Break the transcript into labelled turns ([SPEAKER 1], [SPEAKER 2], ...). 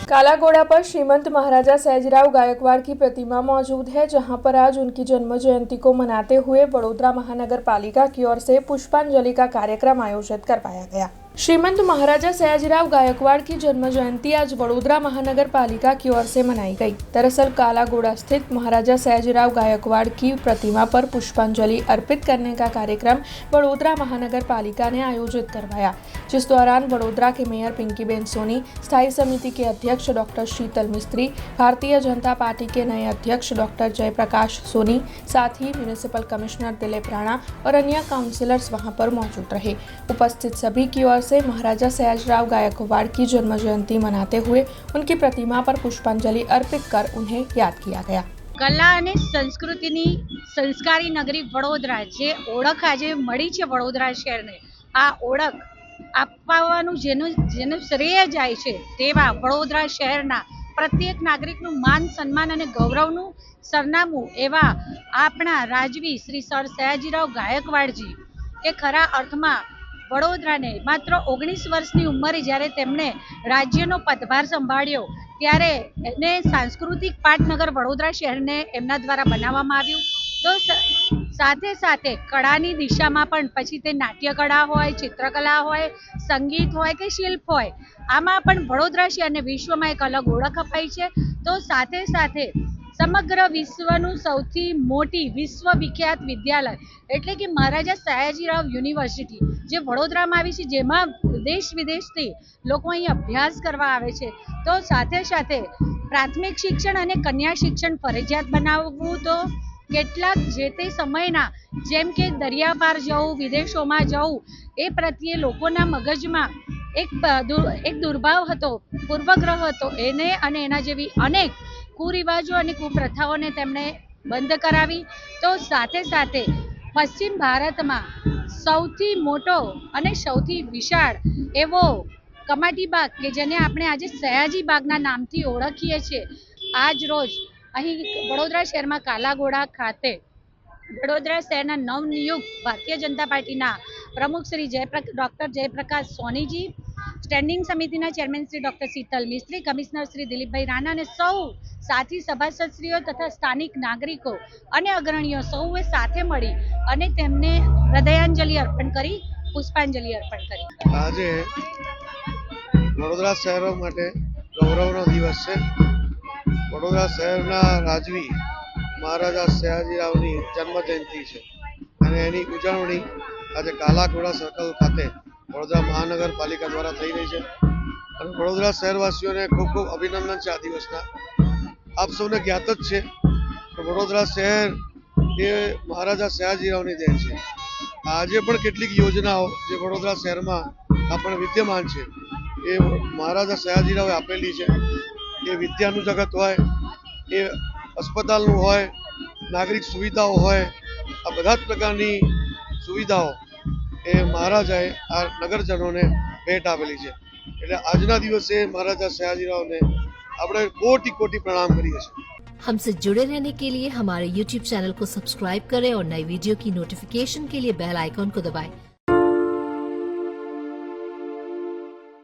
[SPEAKER 1] कालाघोड़ा पर श्रीमंत महाराजा सयाजीराव गायकवाड़ की प्रतिमा मौजूद है, जहां पर आज उनकी जन्म जयंती को मनाते हुए वडोदरा महानगर पालिका की ओर से पुष्पांजलि का कार्यक्रम आयोजित करवाया गया। श्रीमंत महाराजा सयाजीराव गायकवाड़ की जन्म जयंती आज वडोदरा महानगर पालिका की ओर से मनाई गई। दरअसल कालाघोड़ा स्थित महाराजा सयाजीराव गायकवाड़ की प्रतिमा पर पुष्पांजलि अर्पित करने का कार्यक्रम वडोदरा महानगर पालिका ने आयोजित करवाया, जिस दौरान वडोदरा के मेयर पिंकीबेन सोनी, स्थायी समिति के अध्यक्ष डॉक्टर शीतल मिस्त्री, भारतीय जनता पार्टी के नए अध्यक्ष डॉक्टर जयप्रकाश सोनी, साथ ही म्यूनिसिपल कमिश्नर दिलीप राणा और अन्य काउंसिलर्स वहां पर मौजूद रहे। उपस्थित सभी की ओर से महाराजा सयाजीराव गायकवाड़ की जन्म जयंती मनाते हुए उनकी प्रतिमा पर पुष्पांजलि अर्पित कर उन्हें याद किया गया।
[SPEAKER 2] कला અને સંસ્કૃતિની સંસ્કારી નગરી વડોદરા જે ઓળખ આજે મળી છે વડોદરા શહેરને, આ ઓળખ આપવાનું જેનું શ્રેય જાય છે તેવા વડોદરા શહેરના પ્રત્યેક નાગરિકનું માન સન્માન અને ગૌરવનું સરનામું એવા આપણા રાજવી શ્રી સર સયાજીરાવ ગાયકવાડજી કે ખરા અર્થમાં વડોદરાને માત્ર 19 વર્ષની ઉંમરે જ્યારે તેમણે રાજ્યનો પદભાર સંભાળ્યો ત્યારે એને સાંસ્કૃતિક પાટનગર વડોદરા શહેરને એમના દ્વારા બનાવવામાં આવ્યું। તો સાથે સાથે કળાની દિશામાં પણ પછી તે નાટ્યકળા હોય, ચિત્રકલા હોય, સંગીત હોય કે શિલ્પ હોય, આમાં પણ વડોદરા શહેરને વિશ્વમાં એક અલગ ઓળખ અપાઈ છે। તો સાથે સાથે સમગ્ર વિશ્વનું સૌથી મોટી વિશ્વવિખ્યાત વિદ્યાલય એટલે કે મહારાજા સયાજીરાવ યુનિવર્સિટી જે વડોદરામાં આવી છે, જેમાં દેશ વિદેશથી લોકો અહીં અભ્યાસ કરવા આવે છે। તો સાથે સાથે પ્રાથમિક શિક્ષણ અને કન્યા શિક્ષણ ફરજિયાત બનાવવું તો કેટલાક જે તે સમયના જેમ કે દરિયા પાર જવું, વિદેશોમાં જવું એ પ્રત્યે લોકોના મગજમાં એક દુર્ભાવ હતો, પૂર્વગ્રહ હતો, એને અને એના જેવી અનેક કુરિવાજો અને કુપ્રથાઓને તેમણે બંધ કરાવી। તો સાથે સાથે પશ્ચિમ ભારતમાં સૌથી મોટો અને સૌથી વિશાળ એવો કમાટી બાગ કે જેને આપણે આજે સયાજી બાગના નામથી ઓળખીએ છીએ, આજ રોજ અહીં વડોદરા શહેરમાં કાલાઘોડા ખાતે વડોદરા શહેરના નવનિયુક્ત ભારતીય જનતા પાર્ટીના પ્રમુખ શ્રી ડૉક્ટર જયપ્રકાશ સોનીજી, સ્ટેન્ડિંગ સમિતિના ચેરમેન શ્રી ડૉક્ટર શીતલ મિસ્ત્રી, કમિશનર શ્રી દિલીપભાઈ રાણા અને સૌ સાથી સભાસદશ્રીઓ તથા સ્થાનિક નાગરિકો અને અગ્રણીઓ સૌએ સાથે મળી અને તેમને હૃદયાંજલિ અર્પણ કરી, પુષ્પાંજલિ અર્પણ કરી।
[SPEAKER 3] આજે વડોદરા શહેર માટે ગૌરવનો દિવસ છે। વડોદરા શહેરના રાજવી મહારાજા સયાજીરાવની જન્મ જયંતિ છે અને એની ઉજવણી આજે કાલાઘોડા સર્કલ ખાતે વડોદરા મહાનગરપાલિકા દ્વારા થઈ રહી છે અને વડોદરા શહેરવાસીઓને ખૂબ ખૂબ અભિનંદન છે આ દિવસના। આપ સૌને જ્ઞાત જ છે કે વડોદરા શહેર એ મહારાજા સયાજીરાવની દેન છે। આજે પણ કેટલીક યોજનાઓ જે વડોદરા શહેરમાં આપણે વિદ્યમાન છે એ મહારાજા સયાજીરાવે આપેલી છે। એ વિદ્યાનું જગત હોય, એ अस्पतालનું હોય, નાગરિક સુવિધાઓ હોય, આ બધા જ પ્રકારની સુવિધાઓ એ મહારાજાએ આ નગરજનોને ભેટ આપેલી છે। એટલે આજના દિવસે મહારાજા સયાજીરાવને આપણે કોટી કોટી પ્રણામ કરીએ છીએ।
[SPEAKER 4] हमसे जुड़े रहने के लिए हमारे YouTube चैनल को सब्सक्राइब करें और नई वीडियो की नोटिफिकेशन के लिए बेल आइकॉन को दबाएं।